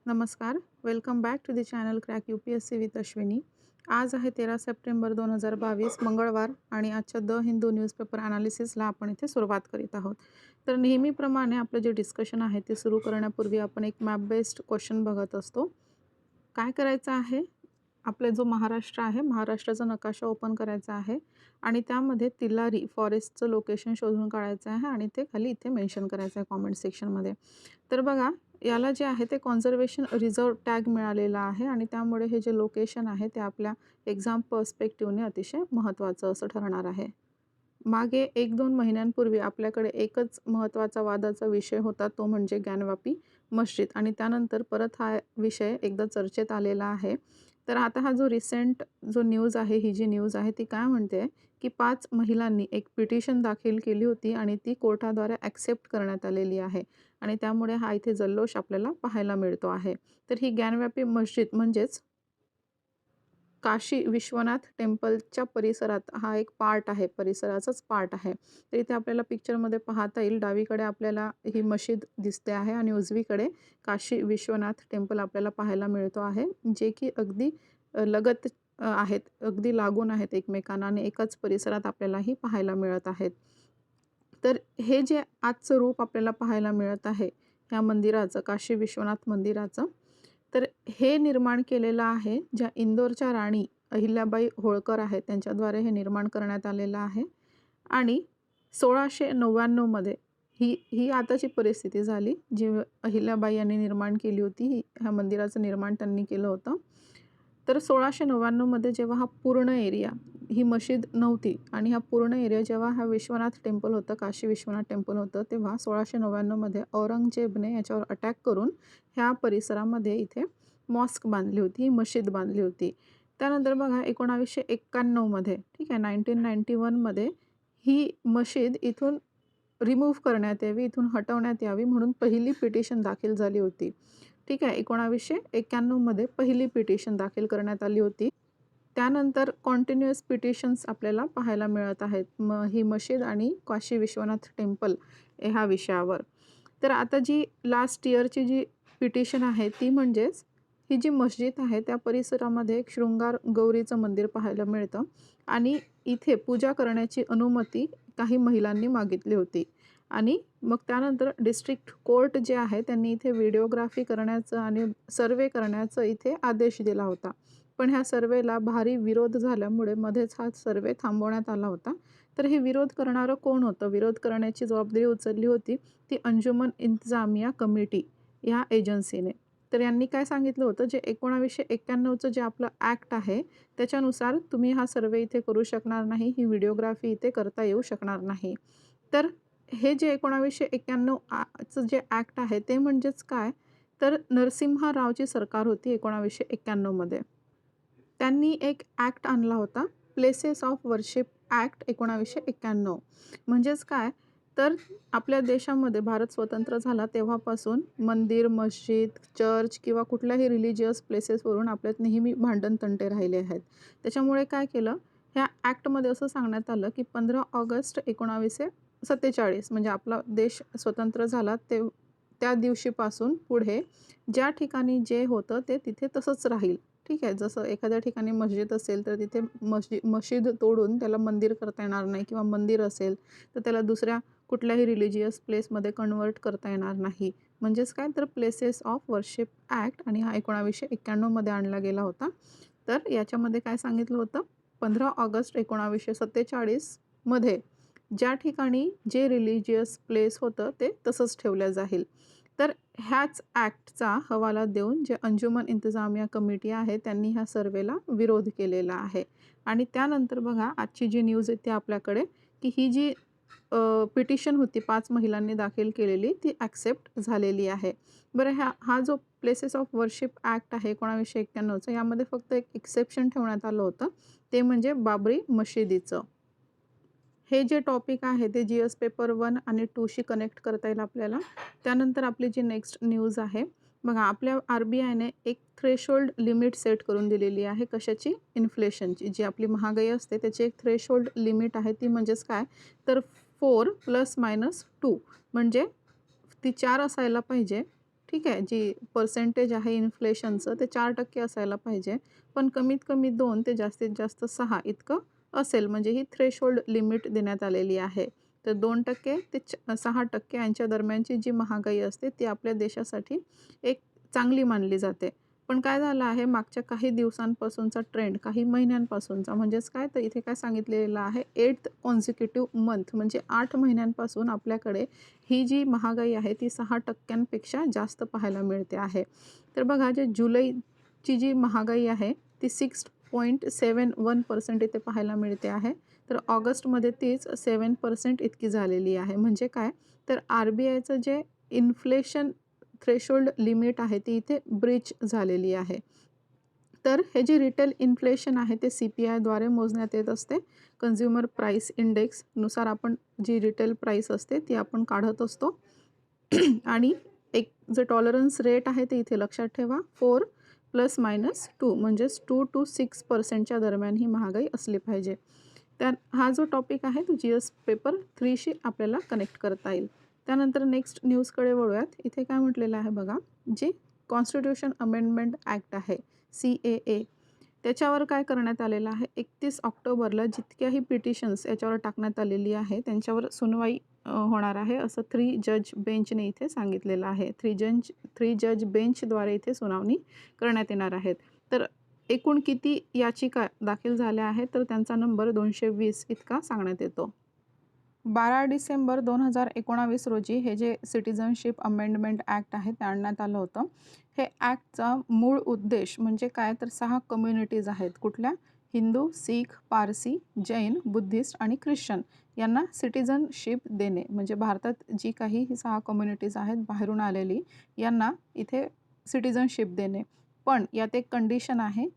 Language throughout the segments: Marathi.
नमस्कार, welcome back to the channel crack UPSC with Ashwini. आज आहे 13 सप्टेंबर 2022 मंगळवार आणि आजच्या द हिंदू न्यूजपेपर ॲनालिसिसला आपण इथे सुरुवात करीत आहोत. तर नेहमीप्रमाणे आपलं जे डिस्कशन आहे ते सुरू करण्यापूर्वी आपण एक मॅप बेस्ड क्वेश्चन बघत असतो. काय करायचं आहे, आपला जो महाराष्ट्र आहे, महाराष्ट्राचा नकाशा ओपन करायचा आहे आणि त्यामध्ये तिलारी फॉरेस्टचं लोकेशन शोधून काढायचं आहे आणि ते खाली इथे मेन्शन करायचं आहे कॉमेंट सेक्शनमध्ये. तर बघा, याला जे आहे ते कॉन्झर्वेशन रिझर्व टॅग मिळालेला आहे आणि त्यामुळे हे जे लोकेशन आहे ते आपल्या एक्झाम पर्स्पेक्टिव्हने अतिशय महत्त्वाचं असं ठरणार आहे. मागे 1-2 महिन्यांपूर्वी आपल्याकडे एकच महत्त्वाचा वादाचा विषय होता, तो म्हणजे ज्ञानवापी मस्जिद आणि त्यानंतर परत हा विषय एकदा चर्चेत आलेला आहे. तर आता हा जो रिसेंट जो न्यूज आहे, ही जी न्यूज आहे ती काय म्हणते, की 5 महिलांनी एक पिटिशन दाखल केली होती आणि ती कोर्टाद्वारे ॲक्सेप्ट करण्यात आलेली आहे आणि त्यामुळे हा इथे जल्लोष आपल्याला पाहायला मिळतो आहे. तर ही ज्ञानव्यापी मस्जिद म्हणजेच काशी विश्वनाथ टेम्पलच्या परिसरात हा एक पार्ट आहे, परिसराचाच पार्ट आहे. तर इथे आपल्याला पिक्चरमध्ये पाहता येईल, डावीकडे आपल्याला ही मशीद दिसते आहे आणि उजवीकडे काशी विश्वनाथ टेम्पल आपल्याला पाहायला मिळतो आहे, जे की अगदी लगत आहेत, अगदी लागून आहेत एकमेकांना आणि एकाच परिसरात आपल्यालाही पाहायला मिळत आहेत. तर हे जे आजचं रूप आपल्याला पाहायला मिळत आहे ह्या मंदिराचं, काशी विश्वनाथ मंदिराचं, तर हे निर्माण केलेलं आहे ज्या इंदोरच्या राणी अहिल्याबाई होळकर आहेत त्यांच्याद्वारे हे निर्माण करण्यात आलेलं आहे आणि 1699 ही ही आताची परिस्थिती झाली जी अहिल्याबाई यांनी निर्माण केली होती. ह्या मंदिराचं निर्माण त्यांनी केलं होतं. तर 1699 जेव्हा हा पूर्ण एरिया, ही मशीद नव्हती आणि हा पूर्ण एरिया जेव्हा हा विश्वनाथ टेम्पल होतं, काशी विश्वनाथ टेम्पल होतं, तेव्हा 1699 औरंगजेबने याच्यावर अटॅक करून ह्या परिसरामध्ये इथे मॉस्क बांधली होती, ही मशीद बांधली होती. त्यानंतर बघा 1991 ठीक आहे, 1991 ही मशीद इथून रिमूव्ह करण्यात यावी, इथून हटवण्यात यावी म्हणून पहिली पिटिशन दाखल झाली होती. ठीक आहे, 1991 पहिली पिटिशन दाखल करण्यात आली होती. त्यानंतर कॉन्टिन्युअस पिटिशन्स आपल्याला पाहायला मिळत आहेत ही मशीद आणि काशी विश्वनाथ टेम्पल ह्या विषयावर. तर आता जी लास्ट इयरची जी पिटिशन आहे ती म्हणजेच ही जी मस्जिद आहे त्या परिसरामध्ये एक शृंगार गौरीचं मंदिर पाहायला मिळतं आणि इथे पूजा करण्याची अनुमती काही महिलांनी मागितली होती आणि मग त्यानंतर डिस्ट्रिक्ट कोर्ट जे आहे त्यांनी इथे व्हिडिओग्राफी करण्याचं आणि सर्वे करण्याचं इथे आदेश दिला होता. पण ह्या सर्वेला भारी विरोध झाल्यामुळे मध्येच हा सर्वे थांबवण्यात आला होता. तर हे विरोध करणारं कोण होतं? विरोध करण्याची जबाबदारी उचलली होती ती अंजुमन इंतजामिया कमिटी ह्या एजन्सीने. तर यांनी काय सांगितलं होतं, जे 1991चं जे आपलं ॲक्ट आहे त्याच्यानुसार तुम्ही हा सर्वे इथे करू शकणार नाही, ही व्हिडिओग्राफी इथे करता येऊ शकणार नाही. तर हे जे 1991 चं जे ॲक्ट आहे ते म्हणजेच काय, तर नरसिम्हा रावची सरकार होती 1991 त्यांनी एक ॲक्ट आणला होता, प्लेसेस ऑफ वर्शिप ॲक्ट 1991. म्हणजेच काय, तर आपल्या देशामध्ये भारत स्वतंत्र झाला तेव्हापासून मंदिर, मस्जिद, चर्च किंवा कुठल्याही रिलिजियस प्लेसेसवरून आपल्यात नेहमी भांडण-तंटे राहिले आहेत. त्याच्यामुळे काय केलं, ह्या ॲक्टमध्ये असं सांगण्यात आलं, की 15 ऑगस्ट 1947 म्हणजे आपला देश स्वतंत्र झाला त्या दिवशीपासून पुढे ज्या ठिकाणी जे होतं ते तिथे तसंच राहील. ठीक आहे, जसं एखाद्या ठिकाणी मस्जिद असेल तर तिथे मशीद तोडून त्याला मंदिर करता येणार नाही किंवा मंदिर असेल तर त्याला दुसऱ्या कुठल्याही रिलिजियस प्लेसमध्ये कन्व्हर्ट करता येणार नाही. म्हणजेच काय, तर प्लेसेस ऑफ वर्शिप ॲक्ट आणि हा 1991 आणला गेला होता. तर याच्यामध्ये काय सांगितलं होतं, 15 ऑगस्ट 1947 ज्या ठिकाणी जे रिलिजियस प्लेस होतं ते तसंच ठेवलं जाईल. तर ह्याच ॲक्टचा हवाला देऊन जे अंजुमन इंतजामिया कमिटी आहे त्यांनी ह्या सर्वेला विरोध केलेला आहे आणि त्यानंतर बघा आजची जी न्यूज येते आपल्याकडे, की ही जी पिटिशन होती 5 महिलांनी दाखल केलेली ती ॲक्सेप्ट झालेली आहे. बरं, हा जो प्लेसेस ऑफ वर्शिप ॲक्ट आहे 1991चं, यामध्ये फक्त एक एक्सेप्शन ठेवण्यात आलं होतं, ते म्हणजे बाबरी मशिदीचं. हे जे टॉपिक आहे ते GS पेपर 1 आणि 2 शी कनेक्ट करता येईल आपल्याला. त्यानंतर आपली जी नेक्स्ट न्यूज आहे, बघा आपल्या RBIने एक थ्रेशोल्ड लिमिट सेट करून दिलेली आहे. कशाची? इन्फ्लेशनची. जी आपली महागाई असते त्याची एक थ्रेशोल्ड लिमिट आहे, ती म्हणजेच काय, तर 4 ± 2 म्हणजे ती 4 असायला पाहिजे ठीक आहे. जी पर्सेंटेज आहे इन्फ्लेशनचं ते 4% असायला पाहिजे. पण कमीत कमी 2 ते जास्तीत जास्त 6 इतकं असेल, म्हणजे ही थ्रेशोल्ड लिमिट देण्यात आलेली आहे. तर 2% ते 6% यांच्या दरम्यानची जी महागाई असते ती आपल्या देशासाठी एक चांगली मानली जाते. पण काय झालं आहे, मागच्या काही दिवसांपासूनचा ट्रेंड, काही महिन्यांपासूनचा म्हणजेच काय, तर इथे काय सांगितलेलं आहे, 8th कॉन्झिक्युटिव्ह मंथ म्हणजे 8 महिन्यांपासून आपल्याकडे ही जी महागाई आहे ती 6% जास्त पाहायला मिळते आहे. तर बघा, जे जुलैची जी महागाई आहे ती 6.71% इथे पाहायला मिळते आहे. तर ऑगस्टमध्ये तीच 7% इतकी झालेली आहे. म्हणजे काय, तर RBIचं जे इन्फ्लेशन थ्रेशोल्ड लिमिट आहे ती इथे ब्रीच झालेली आहे. तर हे जे रिटेल इन्फ्लेशन आहे ते CPIद्वारे मोजण्यात येत असते. कन्झ्युमर प्राईस इंडेक्सनुसार आपण जी रिटेल प्राईस असते ती आपण काढत असतो. आणि एक जे टॉलरन्स रेट आहे ते इथे लक्षात ठेवा, 4 ±2 म्हणजेच 2 to 6% दरम्यान ही महागाई असली पाहिजे. त्या हा जो टॉपिक आहे तो GS पेपर 3शी आपल्याला कनेक्ट करता येईल. त्यानंतर नेक्स्ट न्यूजकडे वळूयात. इथे काय म्हटलेलं आहे बघा, जे कॉन्स्टिट्यूशन अमेंडमेंट ॲक्ट आहे CAA, त्याच्यावर काय करण्यात आलेलं आहे, 31 ऑक्टोबरला जितक्याही पिटिशन्स याच्यावर टाकण्यात आलेली आहे त्यांच्यावर सुनवाई होणार आहे, असं 3 जज बेंचने इथे सांगितलेलं आहे. 3 जज बेंचद्वारे इथे सुनावणी करण्यात येणार आहेत. तर एकूण किती याचिका दाखल झाल्या आहेत, तर त्यांचा नंबर 220 इतका सांगण्यात येतो. 12 डिसेंबर 2019 रोजी हे जे सिटिझनशिप अमेंडमेंट ॲक्ट आहे ते आणण्यात आलं होतं. हे ॲक्टचा मूळ उद्देश म्हणजे काय, तर 6 कम्युनिटीज आहेत. कुठल्या? हिंदू, सीख, पारसी, जैन, बुद्धिस्ट आणि ख्रिश्चन यांना सिटिझनशिप देणे. म्हणजे भारतात जी काही ही 6 कम्युनिटीज आहेत बाहेरून आलेली, यांना इथे सिटिझनशिप देणे. पण यात एक कंडिशन आहे,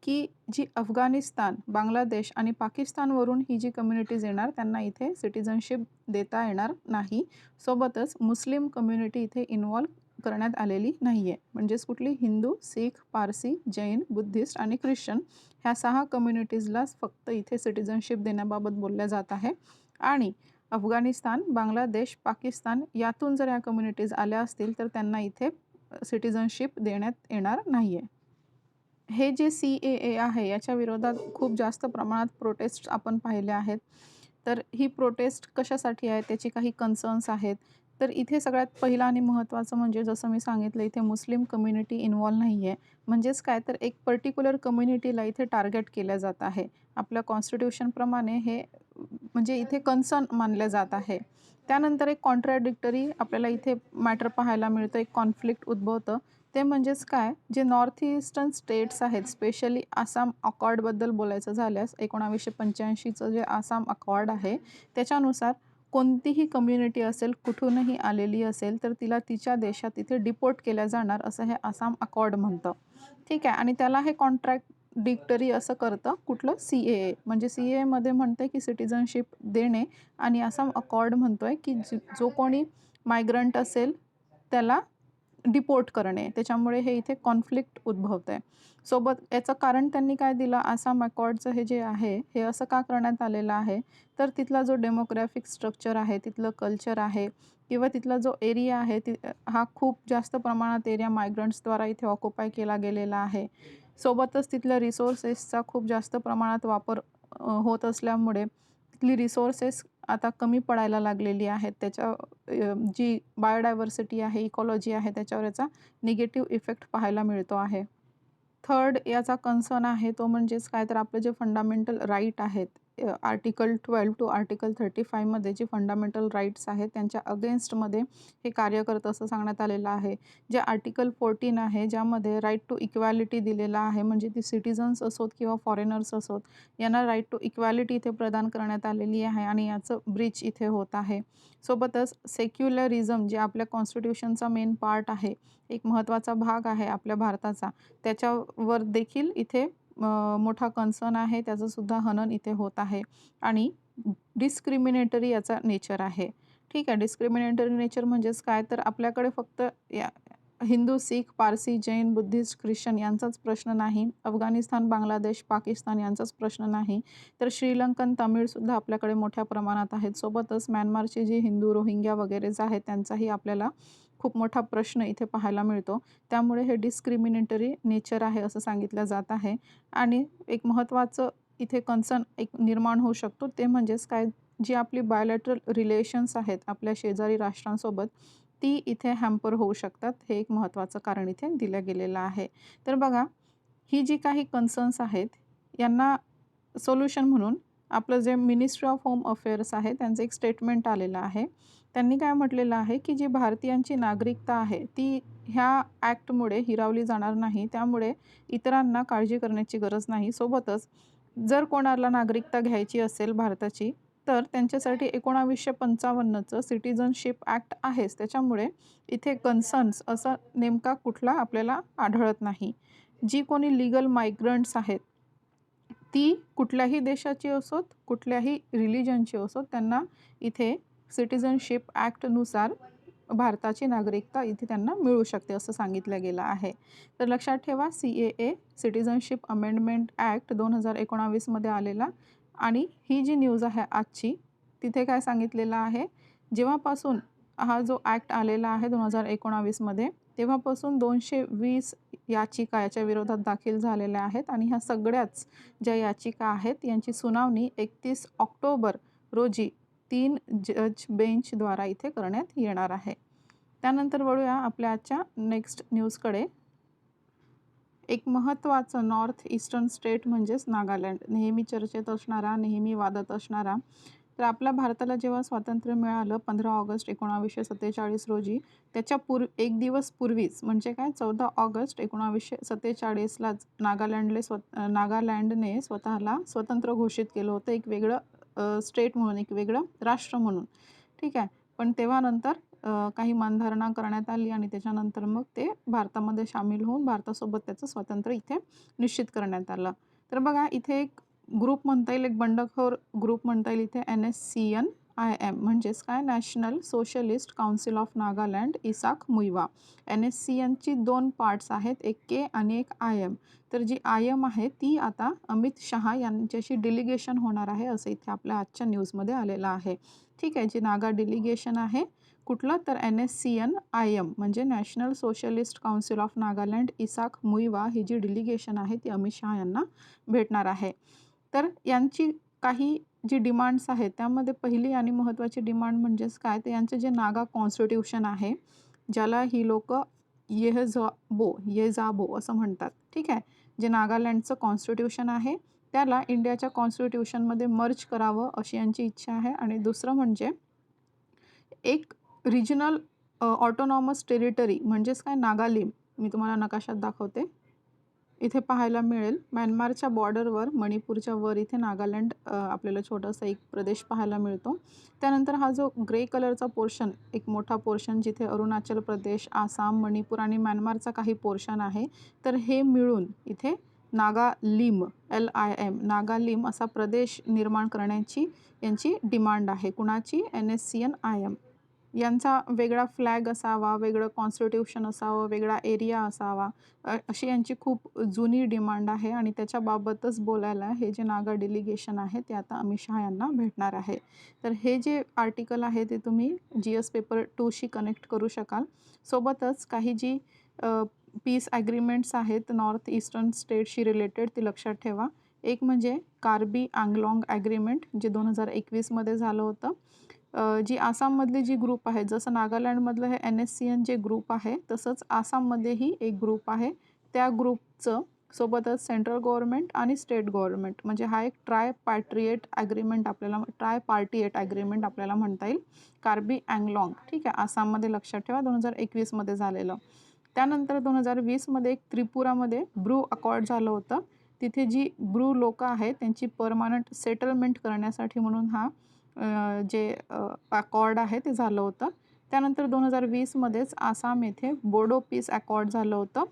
की जी अफगाणिस्तान, बांगलादेश आणि पाकिस्तानवरून ही जी कम्युनिटीज येणार त्यांना इथे सिटिझनशिप देता येणार नाही. सोबतच मुस्लिम कम्युनिटी इथे इन्व्हॉल्व करण्यात आलेली नाही आहे. म्हणजेच कुठली? हिंदू, सीख, पारसी, जैन, बुद्धिस्ट आणि ख्रिश्चन ह्या 6 कम्युनिटीजलाच फक्त इथे सिटिझनशिप देण्याबाबत बोललं जात आहे. आणि अफगाणिस्तान, बांगलादेश, पाकिस्तान यातून जर या कम्युनिटीज आल्या असतील तर त्यांना इथे सिटिझनशिप देण्यात येणार नाही आहे. हे जे CAA आहे याच्या विरोधात खूप जास्त प्रमाणात प्रोटेस्ट आपण पाहिल्या आहेत. तर ही प्रोटेस्ट कशासाठी आहे, त्याची काही कन्सर्न्स आहेत. तर इथे सगळ्यात पहिलं आणि महत्त्वाचं म्हणजे जसं मी सांगितलं, इथे मुस्लिम कम्युनिटी इन्व्हॉल्व नाही आहे. म्हणजेच काय, तर एक पर्टिक्युलर कम्युनिटीला इथे टार्गेट केलं जात आहे. आपल्या कॉन्स्टिट्यूशनप्रमाणे हे म्हणजे इथे कन्सर्न मानलं जात आहे. त्यानंतर एक कॉन्ट्राडिक्टरी आपल्याला इथे मॅटर पाहायला मिळतं, एक कॉन्फ्लिक्ट उद्भवतं. ते म्हणजेच काय, जे नॉर्थ ईस्टर्न स्टेट्स आहेत, स्पेशली आसाम अकॉर्डबद्दल बोलायचं झाल्यास 1985चं जे आसाम अकॉर्ड आहे त्याच्यानुसार कोणतीही कम्युनिटी असेल, कुठूनही आलेली असेल, तर तिला तिच्या देशात तिथे डिपोर्ट केल्या जाणार असं हे आसाम अकॉर्ड म्हणतं. ठीक आहे. आणि त्याला हे कॉन्ट्राडिक्टरी असं करतं कुठलं? CAA. म्हणजे CAAमध्ये म्हणतं की सिटिझनशिप देणे आणि आसाम अकॉर्ड म्हणतोय की जो कोणी मायग्रंट असेल त्याला डिपोर्ट करणे. त्याच्यामुळे हे इथे कॉन्फ्लिक्ट उद्भवतंय. सोबत याचं कारण त्यांनी काय दिलं, आसाम अकॉर्डचं हे जे आहे, हे असं का करण्यात आलेलं आहे, तर तिथला जो डेमोग्राफिक स्ट्रक्चर आहे, तिथलं कल्चर आहे किंवा तिथला जो एरिया आहे, हा खूप जास्त प्रमाणात एरिया मायग्रंट्सद्वारा इथे ऑक्युपाय केला गेलेला आहे. सोबतच तिथल्या रिसोर्सेसचा खूप जास्त प्रमाणात वापर होत असल्यामुळे तिथली रिसोर्सेस आता कमी पडायला लागलेली आहेत. जी बायोडायव्हर्सिटी आहे, इकॉलॉजी आहे, त्याच्यावर याचा निगेटिव्ह इफेक्ट पाहायला मिळतो आहे. थर्ड याचा कन्सर्न आहे तो म्हणजेच काय, तर आपले जे फंडामेंटल राईट आहेत, आर्टिकल 12 टू आर्टिकल 35 मध्ये जे फंडामेंटल राईट्स आहेत त्यांच्या अगेन्स्टमध्ये हे कार्य करतं असं सांगण्यात आलेलं आहे. जे आर्टिकल 14 आहे, ज्यामध्ये राईट टू इक्वॅलिटी दिलेला आहे, म्हणजे ती सिटिझन्स असोत किंवा फॉरेनर्स असोत यांना राईट टू इक्वॅलिटी इथे प्रदान करण्यात आलेली आहे आणि याचं ब्रीच इथे होत आहे. सोबतच सेक्युलरिझम जे आपल्या कॉन्स्टिट्यूशनचा मेन पार्ट आहे, एक महत्त्वाचा भाग आहे आपल्या भारताचा, त्याच्यावर देखील इथे मोठा कन्सर्न आहे. त्याचंसुद्धा हनन इथे होत आहे आणि डिस्क्रिमिनेटरी याचा नेचर आहे. ठीक आहे. डिस्क्रिमिनेटरी नेचर म्हणजेच काय, तर आपल्याकडे फक्त हिंदू, सीख, पारसी, जैन, बुद्धिस्ट, ख्रिश्चन यांचाच प्रश्न नाही. अफगाणिस्तान, बांगलादेश, पाकिस्तान यांचाच प्रश्न नाही. तर श्रीलंकन तमिळसुद्धा आपल्याकडे मोठ्या प्रमाणात आहेत. सोबतच म्यानमारचे जे हिंदू, रोहिंग्या वगैरे जे आहेत त्यांचाही आपल्याला खूप मोठा प्रश्न इथे पाहायला मिळतो. त्यामुळे हे डिस्क्रिमिनेटरी नेचर आहे असं सांगितलं जात आहे. आणि एक महत्त्वाचं इथे कन्सर्न एक निर्माण होऊ शकतो ते म्हणजेच काय, जी आपली बायोलॅटरल रिलेशन्स आहेत आपल्या शेजारी राष्ट्रांसोबत, ती इथे हॅम्पर होऊ शकतात. हे एक महत्त्वाचं कारण इथे दिलं गेलेलं आहे. तर बघा, ही जी काही कन्सर्न्स आहेत यांना सोल्युशन म्हणून आपलं जे मिनिस्ट्री ऑफ होम अफेअर्स आहे त्यांचं एक स्टेटमेंट आलेलं आहे. त्यांनी काय म्हटलेलं आहे, की जी भारतीयांची नागरिकता आहे ती ह्या ॲक्टमुळे हिरावली जाणार नाही. त्यामुळे इतरांना काळजी करण्याची गरज नाही. सोबतच जर कोणाला नागरिकता घ्यायची असेल भारताची, तर त्यांच्यासाठी 1955चं सिटिझनशिप ॲक्ट आहेच. त्याच्यामुळे इथे कन्सर्न्स असा नेमका कुठला आपल्याला आढळत नाही. जी कोणी लीगल मायग्रंट्स आहेत, ती कुठल्याही देशाची असोत, कुठल्याही रिलिजनची असोत, त्यांना इथे सिटिझनशिप ॲक्टनुसार भारताची नागरिकता इथे त्यांना मिळू शकते असं सांगितलं गेलं आहे. तर लक्षात ठेवा, CAA सिटिझनशिप अमेंडमेंट ॲक्ट 2019 मध्ये आलेला. आणि ही जी न्यूज आहे आजची, तिथे काय सांगितलेलं आहे, जेव्हापासून हा जो ॲक्ट आलेला आहे 2019 मध्ये, तेव्हापासून 220 याचिका याच्या विरोधात दाखल झालेल्या आहेत. आणि ह्या सगळ्याच ज्या याचिका आहेत यांची सुनावणी 31 ऑक्टोबर रोजी 3 जज बेंचद्वारा इथे करण्यात येणार आहे. त्यानंतर वळूया आपल्या आजच्या नेक्स्ट न्यूजकडे. एक महत्त्वाचं नॉर्थ ईस्टर्न स्टेट म्हणजेच नागालँड, नेहमी चर्चेत असणारा, नेहमी वादात असणारा. तर आपल्या भारताला जेव्हा स्वातंत्र्य मिळालं 15 ऑगस्ट 1947 रोजी, त्याच्या एक दिवस पूर्वीच म्हणजे काय 14 ऑगस्ट 1947लाच नागालँडने स्वतःला स्वतंत्र घोषित केलं होतं, एक वेगळं स्टेट म्हणून, एक वेगळं राष्ट्र म्हणून. ठीक आहे. पण तेव्हा नंतर काही मानधारणा करण्यात आली आणि त्याच्यानंतर मग ते भारतामध्ये सामील होऊन भारतासोबत त्याचं स्वातंत्र्य इथे निश्चित करण्यात आलं. तर बघा, इथे एक ग्रुप म्हणता येईल, एक बंडखोर ग्रुप म्हणता येईल इथे, NSCN-IM म्हणजेच काय, national socialist council of Nagaland Isak Muivah. NSCNची 2 पार्ट्स आहेत, एक के आणि एक IM. तर जी IM आहे ती आता अमित शहा यांच्याशी डेलिगेशन होणार आहे असं इथे आपल्या आजच्या न्यूजमध्ये आलेलं आहे. ठीक आहे. जी नागा डेलिगेशन आहे कुठलं, तर NSCN-IM म्हणजे national socialist council of Nagaland Isak Muivah, ही जी डेलिगेशन आहे ती अमित शहा यांना भेटणार आहे. तर यांची काही जी डिमांड्स आहेत त्यामध्ये पहिली आणि महत्त्वाची डिमांड म्हणजेच काय, तर यांचं जे नागा कॉन्स्टिट्यूशन आहे, ज्याला ही लोक येजाबो असं म्हणतात. ठीक आहे. जे नागालँडचं कॉन्स्टिट्यूशन आहे त्याला इंडियाच्या कॉन्स्टिट्यूशनमध्ये मर्ज करावं अशी यांची इच्छा आहे. आणि दुसरं म्हणजे एक रिजनल ऑटोनॉमस टेरिटरी म्हणजेच काय, नागालिम. मी तुम्हाला नकाशात दाखवते. इथे पाहायला मिळेल म्यानमारच्या बॉर्डरवर, मणिपूरच्या वर इथे नागालँड आपल्याला छोटासा एक प्रदेश पाहायला मिळतो. त्यानंतर हा जो ग्रे कलरचा पोर्शन, एक मोठा पोर्शन जिथे अरुणाचल प्रदेश, आसाम, मणिपूर आणि म्यानमारचा काही पोर्शन आहे, तर हे मिळून इथे नागालिम, LIM, नागालिम असा प्रदेश निर्माण करण्याची यांची डिमांड आहे. कुणाची? NSCN-IM. यांचा वेगळा फ्लॅग असावा, वेगळं कॉन्स्टिट्यूशन असावं, वेगळा एरिया असावा, अशी यांची खूप जुनी डिमांड आहे. आणि त्याच्याबाबतच बोलायला हे जे नागा डेलिगेशन आहे ते आता अमित शहा यांना भेटणार आहे. तर हे जे आर्टिकल आहे ते तुम्ही GS पेपर 2शी कनेक्ट करू शकाल. सोबतच काही जी पीस ॲग्रीमेंट्स आहेत नॉर्थ ईस्टर्न स्टेटशी रिलेटेड, ती लक्षात ठेवा. एक म्हणजे कार्बी आंगलाँग ॲग्रीमेंट, जे 2021 मध्ये झालं होतं. जी आसाममधली जी ग्रुप आहे, जसं नागालँडमधलं हे NSCN जे ग्रुप आहे, तसंच आसाममध्येही एक ग्रुप आहे. त्या ग्रुपचं सोबतच सेंट्रल गव्हर्नमेंट आणि स्टेट गव्हर्नमेंट, म्हणजे हा एक ट्रायपार्टिएट ॲग्रीमेंट आपल्याला म्हणता येईल, कार्बी अँगलाँग. ठीक आहे. आसाममध्ये लक्षात ठेवा 2021 मध्ये झालेलं. त्यानंतर 2020 मध्ये एक त्रिपुरामध्ये ब्रू अकॉर्ड झालं होतं. तिथे जी ब्रू लोकं आहेत त्यांची परमनंट सेटलमेंट करण्यासाठी म्हणून हा जे अकॉर्ड आहे ते झालं होतं. त्यानंतर 2020 मध्येच आसाम येथे बोडो पीस अकॉर्ड झालं होतं,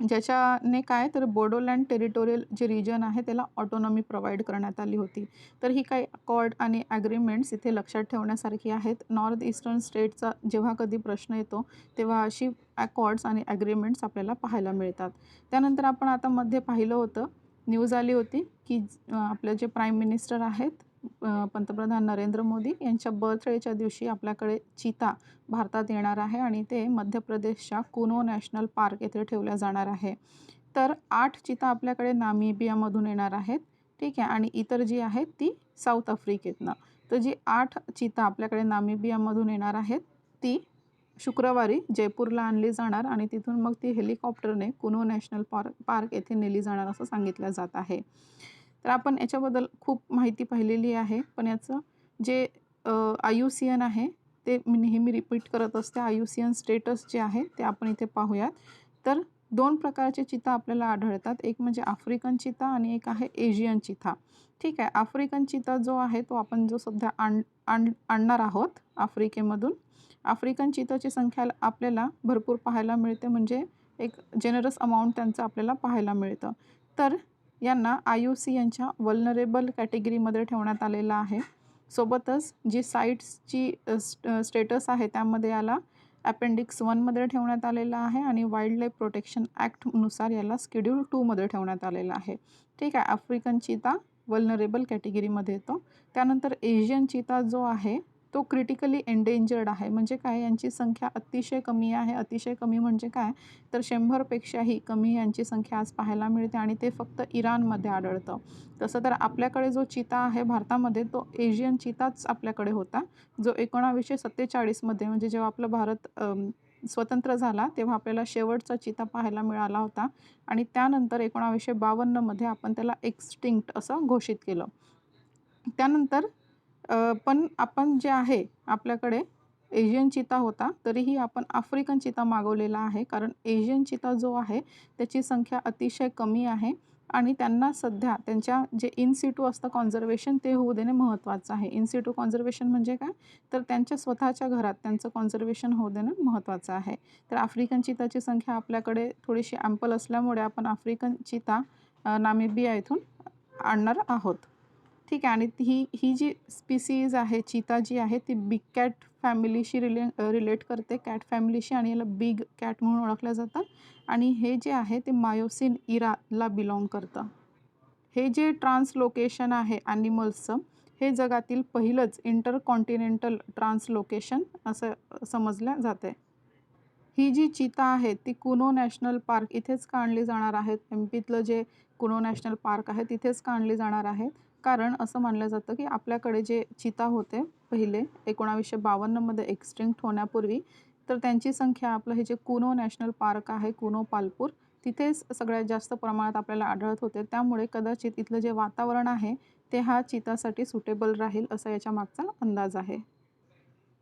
ज्याच्याने काय, तर बोडोलँड टेरिटोरियल जे रिजन आहे त्याला ऑटोनॉमी प्रोव्हाइड करण्यात आली होती. तर ही काही अकॉर्ड आणि ॲग्रीमेंट्स इथे लक्षात ठेवण्यासारखी आहेत. नॉर्थ ईस्टर्न स्टेटचा जेव्हा कधी प्रश्न येतो तेव्हा अशी अकॉर्ड्स आणि ॲग्रीमेंट्स आपल्याला पाहायला मिळतात. त्यानंतर आपण आता मध्ये पाहिलं होतं, न्यूज आली होती की आपले जे प्राईम मिनिस्टर आहेत पंतप्रधान नरेंद्र मोदी यांच्या बर्थडेच्या दिवशी आपल्याकडे चीता भारतात येणार आहे आणि ते मध्य प्रदेशच्या कुनो नॅशनल पार्क येथे ठेवल्या जाणार आहे. तर 8 चीता आपल्याकडे नामिबियामधून येणार आहेत, ठीक आहे. आणि इतर जी आहेत ती साऊथ आफ्रिकेतनं. तर जी 8 चीता आपल्याकडे नामिबियामधून येणार आहेत ती शुक्रवारी जयपूरला आणली जाणार आणि तिथून मग ती हेलिकॉप्टरने कुनो नॅशनल पार्क येथे नेली जाणार असं सांगितलं जात आहे. तर आपण याच्याबद्दल खूप माहिती पाहिलेली आहे, पण याचं जे IUCN आहे ते मी नेहमी रिपीट करत असते. IUCN स्टेटस जे आहे ते आपण इथे पाहूयात. तर 2 प्रकारचे चिता आपल्याला आढळतात. एक म्हणजे आफ्रिकन चिता आणि एक आहे एशियन चिता. ठीक आहे. आफ्रिकन चिता जो आहे तो आपण जो सध्या आणणार आहोत आफ्रिकेमधून. आफ्रिकन चिताची संख्या आपल्याला भरपूर पाहायला मिळते, म्हणजे एक जेनरस अमाऊंट त्यांचं आपल्याला पाहायला मिळतं. तर यांना IUCNच्या वल्नरेबल कॅटेगरीमध्ये ठेवण्यात आलेलं आहे. सोबतच जी साईट्सची स्टेटस आहे त्यामध्ये याला अपेंडिक्स 1 मध्ये ठेवण्यात आलेलं आहे आणि वाईल्ड लाईफ प्रोटेक्शन ॲक्टनुसार याला शेड्यूल 2 मध्ये ठेवण्यात आलेलं आहे. ठीक आहे. आफ्रिकन चिता वल्नरेबल कॅटेगरीमध्ये येतो. त्यानंतर एशियन चिता जो आहे तो क्रिटिकली एंडेंजर्ड आहे. म्हणजे काय, यांची संख्या अतिशय कमी आहे. अतिशय कमी म्हणजे काय, तर 100पेक्षाही कमी यांची संख्या आज पाहायला मिळते आणि ते फक्त इराणमध्ये आढळतं. तसं तर आपल्याकडे जो चिता आहे भारतामध्ये तो एशियन चिताच आपल्याकडे होता, जो 1947 मध्ये म्हणजे जेव्हा आपलं भारत स्वतंत्र झाला तेव्हा आपल्याला शेवटचा चिता पाहायला मिळाला होता आणि त्यानंतर 1952 मध्ये आपण त्याला एक्सटिंक्ट असं घोषित केलं. त्यानंतर पण आपण जे आहे आपल्याकडे एशियन चिता होता, तरीही आपण आफ्रिकन चिता मागवलेला आहे. कारण एशियन चिता जो आहे त्याची संख्या अतिशय कमी आहे आणि त्यांना सध्या त्यांच्या जे इन सिटू असतं कॉन्झर्वेशन ते होऊ देणे महत्त्वाचं आहे. इन सिटू कॉन्झर्वेशन म्हणजे काय, तर त्यांच्या स्वतःच्या घरात त्यांचं कॉन्झर्वेशन होऊ देणं महत्त्वाचं आहे. तर आफ्रिकन चिताची संख्या आपल्याकडे थोडीशी ॲम्पल असल्यामुळे आपण आफ्रिकन चिता नामिबिया इथून आणणार आहोत. ठीक आहे. आणि ही जी स्पीसीज आहे चिता जी आहे ती बिग कॅट फॅमिलीशी रिलेट करते, कॅट फॅमिलीशी, आणि याला बिग कॅट म्हणून ओळखलं जातं. आणि हे जे आहे ते मायोसिन इराला बिलॉंग करतं. हे जे ट्रान्सलोकेशन आहे ॲनिमल्सचं, हे जगातील पहिलंच इंटरकॉन्टिनेंटल ट्रान्सलोकेशन असं समजलं जाते. ही जी चिता आहे ती कुनो नॅशनल पार्क इथेच का आणली जाणार आहेत, एमपीतलं जे कुनो नॅशनल पार्क आहे तिथेच का आणली जाणार आहेत, कारण असं मानलं जातं की आपल्याकडे जे चिता होते पहिले 1952 मध्ये एक्सटिंक्ट होण्यापूर्वी, तर त्यांची संख्या आपलं हे जे कुनो नॅशनल पार्क आहे कुनो पालपूर तिथेच सगळ्यात जास्त प्रमाणात आपल्याला आढळत होते. त्यामुळे कदाचित इथलं जे वातावरण आहे ते हा चितासाठी सुटेबल राहील असा याच्या मागचा अंदाज आहे.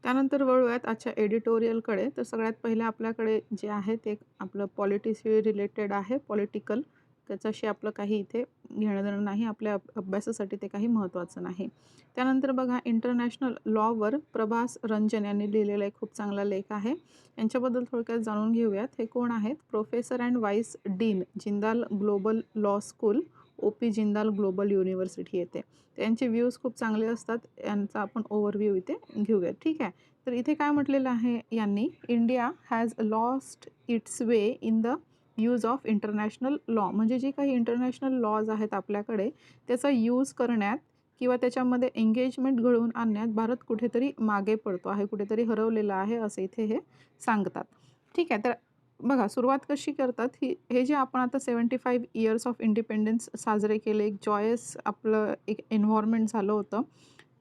त्यानंतर वळूयात आजच्या एडिटोरियलकडे. तर सगळ्यात पहिले आपल्याकडे जे आहे ते आपलं पॉलिटिक्सशी रिलेटेड आहे, पॉलिटिकल. त्याच्याशी आपलं काही इथे घेणं-देणं नाही. आपल्या अभ्यासासाठी ते काही महत्त्वाचं नाही. त्यानंतर बघा, इंटरनॅशनल लॉवर प्रभास रंजन यांनी लिहिलेला एक खूप चांगला लेख आहे. यांच्याबद्दल थोडक्यात जाणून घेऊयात. हे कोण आहेत? Professor and vice dean Jindal global law school, OP Jindal global university येते. त्यांचे व्ह्यूज खूप चांगले असतात. यांचा आपण ओव्हरव्ह्यू इथे घेऊयात. ठीक आहे. तर इथे काय म्हटलेलं आहे यांनी, India has lost its way in the use of international law. म्हणजे जे काही इंटरनॅशनल लॉज आहेत आपल्याकडे त्याचा यूज करण्यात किंवा त्याच्यामध्ये एंगेजमेंट घडवून आणण्यात भारत कुठेतरी मागे पडतो आहे, कुठेतरी हरवलेला आहे असं इथे हे सांगतात. ठीक आहे. तर बघा सुरुवात कशी करतात, हे जे आपण आता 75 इयर्स ऑफ इंडिपेंडन्स साजरे केले, एक जॉयस आपलं एक एन्व्हायर्मेंट झालं होतं,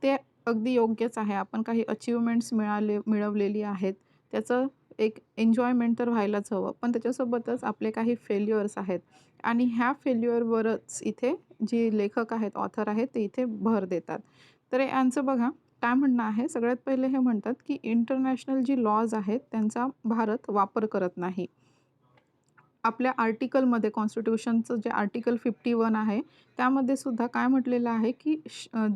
ते अगदी योग्यच आहे. आपण काही अचीवमेंट्स मिळवलेली आहेत, त्याचं एक एन्जॉयमेंट तर व्हायलाच हवं. पण त्याच्यासोबतच आपले काही फेल्युअर्स आहेत आणि ह्या फेल्युअरवरच इथे जे लेखक आहेत, ऑथर आहेत, ते इथे भर देतात. तर यांचं बघा काय म्हणणं आहे. सगळ्यात पहिले हे म्हणतात की इंटरनॅशनल जी लॉज आहेत त्यांचा भारत वापर करत नाही. आपल्या आर्टिकलमध्ये कॉन्स्टिट्यूशनचं जे आर्टिकल 51 आहे त्यामध्ये सुद्धा काय म्हटलेलं आहे की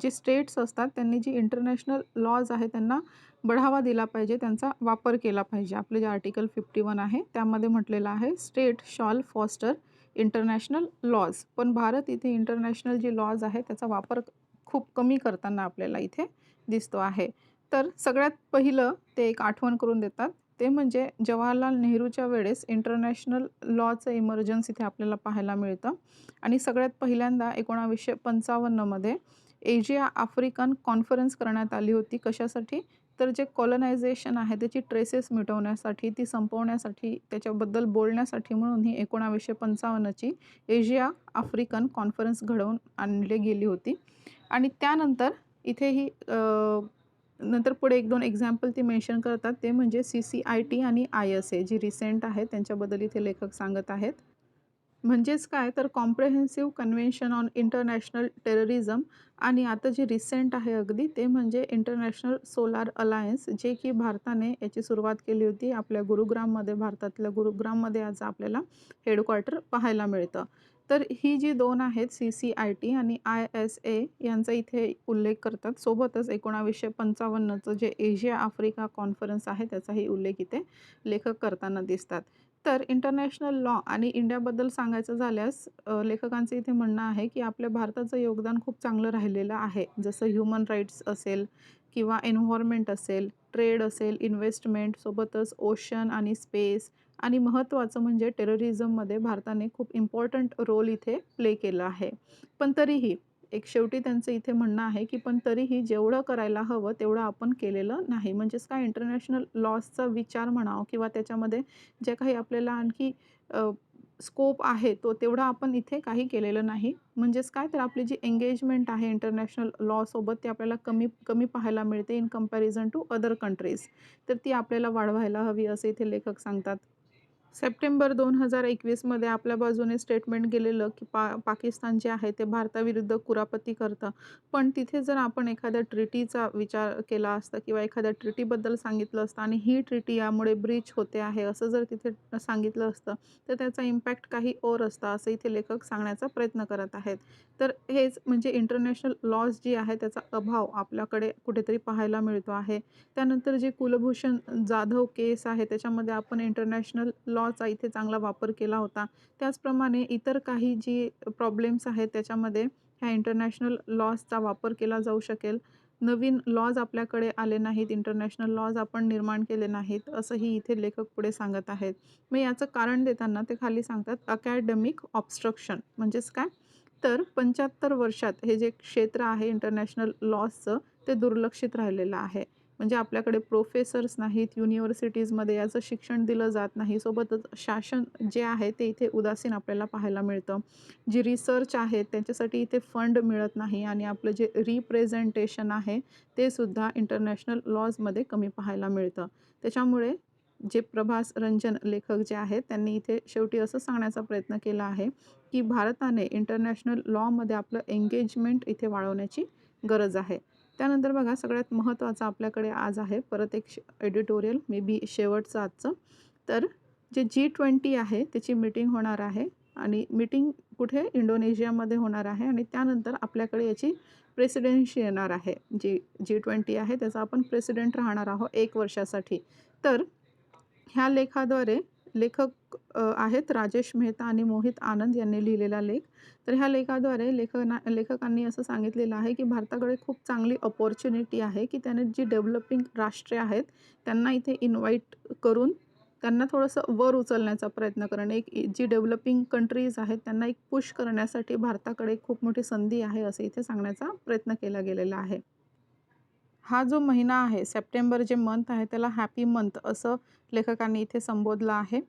जे स्टेट्स असतात त्यांनी जी इंटरनॅशनल लॉज आहे त्यांना बढावा दिला पाहिजे, त्यांचा वापर केला पाहिजे. आपले जे आर्टिकल 51 आहे त्यामध्ये म्हटलेलं आहे state shall foster international laws. पण भारत इथे इंटरनॅशनल जी लॉज आहे त्याचा वापर खूप कमी करताना आपल्याला इथे दिसतो आहे. तर सगळ्यात पहिलं ते एक आठवण करून देतात, ते म्हणजे जवाहरलाल नेहरूच्या वेळेस इंटरनॅशनल लॉचं इमर्जन्स इथे आपल्याला पाहायला मिळतं आणि सगळ्यात पहिल्यांदा 1955 मध्ये एशिया आफ्रिकन कॉन्फरन्स करण्यात आली होती. कशासाठी? तर जे कॉलनायझेशन आहे त्याची ट्रेसेस मिटवण्यासाठी, ती संपवण्यासाठी, त्याच्याबद्दल बोलण्यासाठी म्हणून ही 1955ची एशिया आफ्रिकन कॉन्फरन्स घडवून आणली गेली होती. आणि त्यानंतर इथे ही नंतर पुढे 1-2 एक्झाम्पल ती मेन्शन करतात. ते म्हणजे CCIT आणि ISA जी रिसेंट आहे त्यांच्याबद्दल इथे लेखक सांगत आहेत. म्हणजेच काय तर comprehensive convention on international terrorism आणि आता जे रिसेंट आहे अगदी ते म्हणजे इंटरनॅशनल सोलार अलायन्स, जे की भारताने याची सुरुवात केली होती आपल्या गुरुग्राममध्ये. भारतातल्या गुरुग्राममध्ये आज आपल्याला हेडक्वार्टर पाहायला मिळतं. तर ही जी 2 आहेत CCIT आणि ISA यांचा इथे उल्लेख करतात. सोबतच 1955चं जे एशिया आफ्रिका कॉन्फरन्स आहे त्याचाही उल्लेख इथे लेखक करताना दिसतात. तर इंटरनॅशनल लॉ आणि इंडियाबद्दल सांगायचं झाल्यास लेखकांचं इथे म्हणणं आहे की आपल्या भारताचं योगदान खूप चांगलं राहिलेलं आहे. जसं ह्युमन राईट्स असेल किंवा एन्व्हायर्नमेंट असेल, ट्रेड असेल, इन्व्हेस्टमेंट, सोबतच ओशन आणि स्पेस आणि महत्त्वाचं म्हणजे टेररिझममध्ये भारताने खूप इम्पॉर्टंट रोल इथे प्ले केला आहे. पण तरीही एक शेवटी त्यांचं इथे म्हणणं आहे की पण तरीही जेवढं करायला हवं तेवढं आपण केलेलं नाही. म्हणजेच काय इंटरनॅशनल लॉजचा विचार म्हणावा किंवा त्याच्यामध्ये जे काही आपल्याला आणखी स्कोप आहे तो तेवढा आपण इथे काही केलेलं नाही. म्हणजेच काय तर आपली जी एंगेजमेंट आहे इंटरनॅशनल लॉसोबत ती आपल्याला कमी कमी पाहायला मिळते in comparison to other countries. तर ती आपल्याला वाढवायला हवी असे इथे लेखक सांगतात. सप्टेंबर 2021 मध्ये आपल्या बाजूने स्टेटमेंट गेलेलं की पाकिस्तान जे आहे ते भारताविरुद्ध कुरापती करतं. पण तिथे जर आपण एखाद्या ट्रिटीचा विचार केला असता किंवा एखाद्या ट्रिटीबद्दल सांगितलं असतं आणि ही ट्रिटी यामुळे ब्रीच होते आहे असं जर तिथे सांगितलं असतं तर त्याचा इम्पॅक्ट काही और असता असं इथे लेखक सांगण्याचा प्रयत्न करत आहेत. तर हेच म्हणजे इंटरनॅशनल लॉज जी आहे त्याचा अभाव आपल्याकडे कुठेतरी पाहायला मिळतो आहे. त्यानंतर जे कुलभूषण जाधव केस आहे त्याच्यामध्ये आपण इंटरनॅशनल लॉचा इथे चांगला वापर केला होता. त्याचप्रमाणे इतर काही जी प्रॉब्लेम्स आहेत त्याच्यामध्ये ह्या इंटरनॅशनल लॉजचा वापर केला जाऊ शकेल. नवीन लॉज आपल्याकडे आले नाहीत, इंटरनॅशनल लॉज आपण निर्माण केले नाहीत, असंही इथे लेखक पुढे सांगत आहेत. मग याचं कारण देताना ते खाली सांगतात अकॅडमिक ऑब्स्ट्रक्शन. म्हणजेच काय तर 75 वर्षात हे जे क्षेत्र आहे इंटरनॅशनल लॉजचं ते दुर्लक्षित राहिलेलं आहे. म्हणजे आपल्याकडे प्रोफेसर्स नाहीत, युनिव्हर्सिटीजमध्ये याचं शिक्षण दिलं जात नाही. सोबतच शासन जे आहे ते इथे उदासीन आपल्याला पाहायला मिळतं. जी रिसर्च आहे त्याच्यासाठी इथे फंड मिळत नाही आणि आपलं जे रिप्रेझेंटेशन आहे ते सुद्धा इंटरनॅशनल लॉजमध्ये कमी पाहायला मिळतं. त्याच्यामुळे जे प्रभास रंजन लेखक जे आहेत त्यांनी इथे शेवटी असं सांगण्याचा प्रयत्न केला आहे की भारताने इंटरनॅशनल लॉमध्ये आपलं एंगेजमेंट इथे वाढवण्याची गरज आहे. त्यानंतर बघा सगळ्यात महत्त्वाचं आपल्याकडे आज आहे परत एक एडिटोरियल मे बी शेवटचं आजचं. तर जे G20 आहे त्याची मीटिंग होणार आहे आणि मीटिंग कुठे इंडोनेशियामध्ये होणार आहे आणि त्यानंतर आपल्याकडे याची प्रेसिडेन्सी येणार आहे. जी G20 आहे त्याचा आपण प्रेसिडेंट राहणार आहोत 1 वर्षासाठी. तर ह्या लेखाद्वारे लेखक आहेत राजेश मेहता आणि मोहित आनंद यांनी लिहिलेला लेख. तर ह्या लेखाद्वारे लेखकांनी असं सांगितलेलं आहे की भारताकडे खूप चांगली अपॉर्च्युनिटी आहे की त्याने जी डेव्हलपिंग राष्ट्रे आहेत त्यांना इथे इन्व्हाइट करून त्यांना थोडंसं वर उचलण्याचा प्रयत्न करणं. एक जी डेव्हलपिंग कंट्रीज आहेत त्यांना एक पुश करण्यासाठी भारताकडे खूप मोठी संधी आहे असं इथे सांगण्याचा प्रयत्न केला गेलेला आहे. हा जो महिना आहे सप्टेंबर जे मंथ आहे त्याला हॅपी मंथ असं लेखकांनी इथे संबोधलं आहे.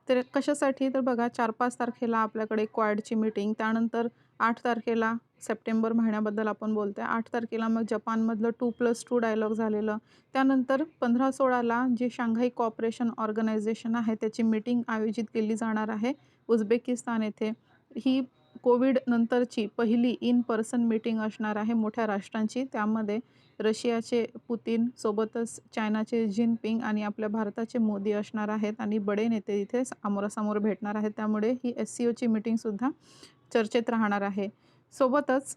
तर कशासाठी तर बघा 4-5 तारखेला आपल्याकडे क्वाडची मीटिंग, त्यानंतर 8 तारखेला सप्टेंबर महिन्याबद्दल आपण बोलतोय. 8 तारखेला मग जपानमधलं 2+2 डायलॉग झालेलं. त्यानंतर 15-16ला जी शांघाई कोऑपरेशन ऑर्गनायझेशन आहे त्याची मीटिंग आयोजित केली जाणार आहे उझबेकिस्तान येथे. ही कोविड नंतरची पहिली इन पर्सन मीटिंग असणार आहे मोठ्या राष्ट्रांची. त्यामध्ये रशियाचे पुतिन, सोबतच चायनाचे जिनपिंग आणि आपल्या भारताचे मोदी असणार आहेत आणि बडे नेते इथे समोरासमोर भेटणार आहेत. त्यामुळे ही SCOची मीटिंगसुद्धा चर्चेत राहणार आहे. सोबतच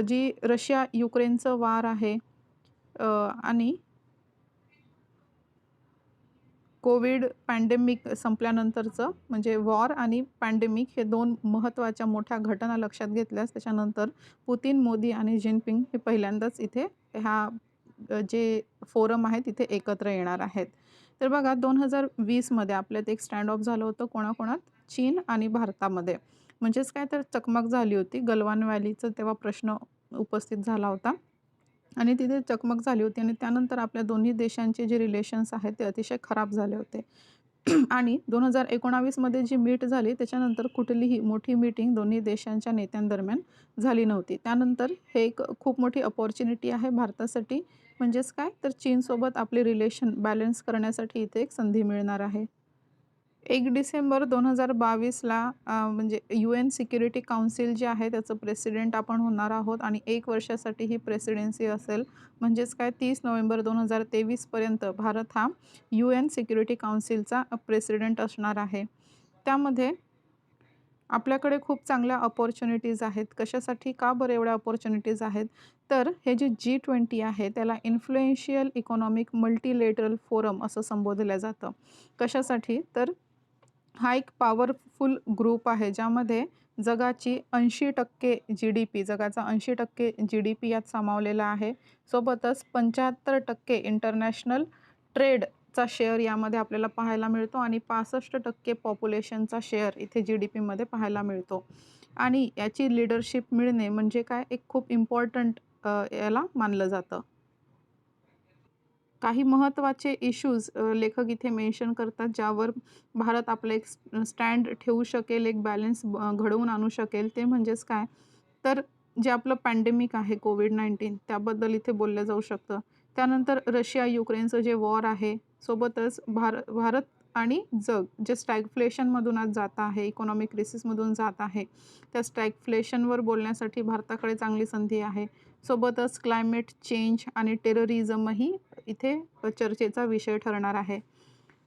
जी रशिया युक्रेनचं वार आहे आणि कोविड पॅन्डेमिक संपल्यानंतरचं म्हणजे वॉर आणि पॅन्डेमिक हे 2 महत्त्वाच्या मोठ्या घटना लक्षात घेतल्यास त्याच्यानंतर पुतिन, मोदी आणि जिनपिंग हे पहिल्यांदाच इथे ह्या जे फोरम आहे तिथे एकत्र येणार आहेत. तर बघा 2020मध्ये आपल्यात एक स्टँड ऑफ झालं होतं कोणाकोणात? चीन आणि भारतामध्ये. म्हणजेच काय तर चकमक झाली होती. गलवान व्हॅलीचं तेव्हा प्रश्न उपस्थित झाला होता आणि तिथे चकमक झाली होती आणि त्यानंतर आपल्या दोन्ही देशांचे जे रिलेशन्स आहेत ते अतिशय खराब झाले होते. आणि 2019 मध्ये जी मीट झाली त्याच्यानंतर कुठलीही मोठी मीटिंग दोन्ही देशांच्या नेत्यांदरम्यान झाली नव्हती. त्यानंतर हे एक खूप मोठी अपॉर्च्युनिटी आहे भारतासाठी. म्हणजेच काय तर चीनसोबत आपले रिलेशन बॅलन्स करण्यासाठी इथे एक संधी मिळणार आहे. 1 डिसेंबर 2022ला म्हणजे UN सिक्युरिटी काउन्सिल जे आहे त्याचं प्रेसिडेंट आपण होणार आहोत आणि 1 वर्षासाठी ही प्रेसिडेन्सी असेल. म्हणजेच काय 30 नोव्हेंबर 2023 पर्यंत भारत हा UN सिक्युरिटी काउन्सिलचा प्रेसिडेंट असणार आहे. त्यामध्ये आपल्याकडे खूप चांगल्या अपॉर्च्युनिटीज आहेत. कशासाठी? का बरं एवढ्या अपॉर्च्युनिटीज आहेत? तर हे जे G20 आहे त्याला इन्फ्लुएन्शियल इकॉनॉमिक मल्टीलेटरल फोरम असं संबोधलं जातं. कशासाठी? तर हा एक पॉवरफुल ग्रुप आहे ज्यामध्ये जगाची 80% GDP जगाचा 80% GDP यात सामावलेला आहे. सोबतच 75% इंटरनॅशनल ट्रेडचा शेअर यामध्ये आपल्याला पाहायला मिळतो आणि 65% पॉप्युलेशनचा शेअर इथे GDPमध्ये पाहायला मिळतो. आणि याची लीडरशिप मिळणे म्हणजे काय एक खूप इम्पॉर्टंट याला मानलं जातं. काही महत्त्वाचे इश्यूज लेखक इथे मेन्शन करतात ज्यावर भारत आपलं एक स्टँड ठेवू शकेल, एक बॅलन्स घडवून आणू शकेल. ते म्हणजेच काय तर जे आपलं पॅन्डेमिक आहे कोविड-19 त्याबद्दल इथे बोललं जाऊ शकतं. त्यानंतर रशिया-युक्रेनचं जे वॉर आहे, सोबतच भारत आणि जग जे स्टॅगफ्लेशनमधून आज जात आहे, इकॉनॉमिक क्रायसिसमधून जात आहे, त्या स्टॅगफ्लेशनवर बोलण्यासाठी भारताकडे चांगली संधी आहे. सोबतच क्लायमेट चेंज आणि टेररिझमही इथे चर्चेचा विषय ठरणार आहे.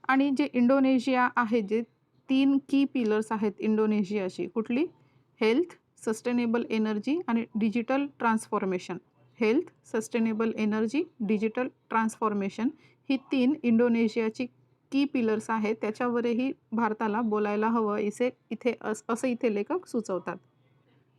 आणि जे इंडोनेशिया आहे, जे 3 की पिलर्स आहेत इंडोनेशियाची. कुठली? हेल्थ, सस्टेनेबल एनर्जी आणि digital transformation. Health, sustainable energy, digital transformation ही 3 इंडोनेशियाची की पिलर्स आहेत. त्याच्यावरही भारताला बोलायला हवं इथे असं इथे लेखक सुचवतात.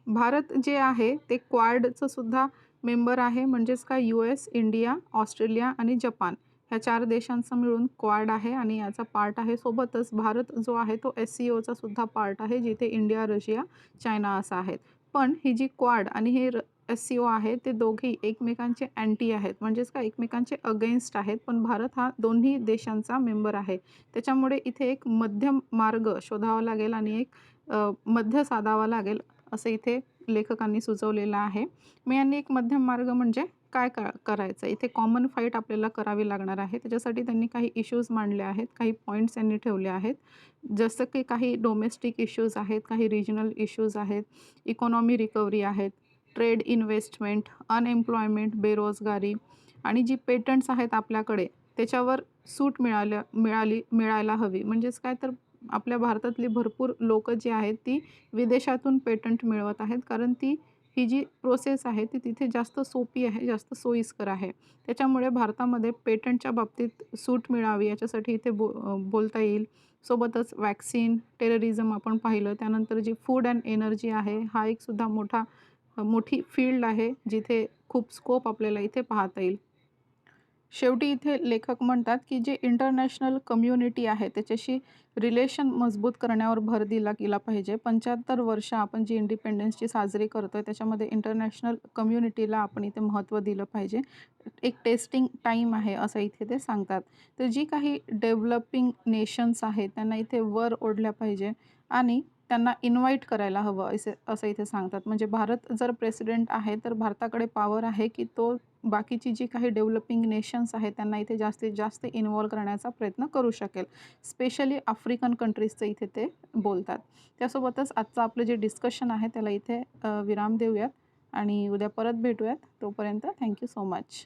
भारत जे आहे ते क्वाडचं सुद्धा मेंबर आहे. म्हणजेच काय US, इंडिया, ऑस्ट्रेलिया आणि जपान ह्या 4 देशांचा मिळून क्वाड आहे आणि याचा पार्ट आहे. सोबतच भारत जो आहे तो SCOचा सुद्धा पार्ट आहे जिथे इंडिया, रशिया, चायना असं आहेत. पण ही जी क्वाड आणि हे SCO आहे ते दोघेही एकमेकांचे अँटी आहेत. म्हणजेच काय एकमेकांचे अगेन्स्ट आहेत. पण भारत हा दोन्ही देशांचा मेंबर आहे. त्याच्यामुळे इथे एक मध्यम मार्ग शोधावा लागेल आणि एक मध्य साधावा लागेल असं इथे लेखकांनी सुचवलेलं आहे. मग यांनी एक मध्यम मार्ग म्हणजे काय करायचं? इथे कॉमन फाईट आपल्याला करावी लागणार आहे. त्याच्यासाठी त्यांनी काही इश्यूज मांडले आहेत, काही पॉईंट्स त्यांनी ठेवले आहेत. जसं की काही डोमेस्टिक इश्यूज आहेत, काही रिजनल इश्यूज आहेत, इकॉनॉमी रिकव्हरी आहेत, ट्रेड इन्व्हेस्टमेंट, अनएम्प्लॉयमेंट, बेरोजगारी आणि जी पेटंट्स आहेत आपल्याकडे त्याच्यावर सूट मिळायला हवी. म्हणजेच काय तर आपल्या भारतातली भरपूर लोकं जी आहेत ती विदेशातून पेटंट मिळवत आहेत. कारण ही जी प्रोसेस आहे ती तिथे जास्त सोपी आहे, जास्त सोयीस्कर आहे. त्याच्यामुळे भारतामध्ये पेटंटच्या बाबतीत सूट मिळावी याच्यासाठी इथे बोलता येईल. सोबतच वॅक्सिन, टेररिझम आपण पाहिलं. त्यानंतर जी फूड अँड एनर्जी आहे हा एक सुद्धा मोठी फील्ड आहे जिथे खूप स्कोप आपल्याला इथे पाहता येईल. शेवटी इथे लेखक म्हणतात की जे इंटरनॅशनल कम्युनिटी आहे त्याच्याशी रिलेशन मजबूत करण्यावर भर दिला गेला पाहिजे. 75 वर्ष आपण जी इंडिपेंडन्सची साजरी करतोय त्याच्यामध्ये इंटरनॅशनल कम्युनिटीला आपण इथे महत्त्व दिलं पाहिजे. एक टेस्टिंग टाईम आहे असं इथे ते सांगतात. तर जी काही डेव्हलपिंग नेशन्स आहेत त्यांना इथे वर ओढल्या पाहिजे आणि त्यांना इन्व्हाइट करायला हवं असं इथे सांगतात. म्हणजे भारत जर प्रेसिडेंट आहे तर भारताकडे पॉवर आहे की तो बाकीची जी काही डेव्हलपिंग नेशन्स आहेत त्यांना इथे जास्तीत जास्त इन्व्हॉल्व करण्याचा प्रयत्न करू शकेल. स्पेशली आफ्रिकन कंट्रीजचं इथे ते बोलतात. त्यासोबतच आजचं आपलं जे डिस्कशन आहे त्याला इथे विराम देऊयात आणि उद्या परत भेटूयात. तोपर्यंत थँक्यू सो मच.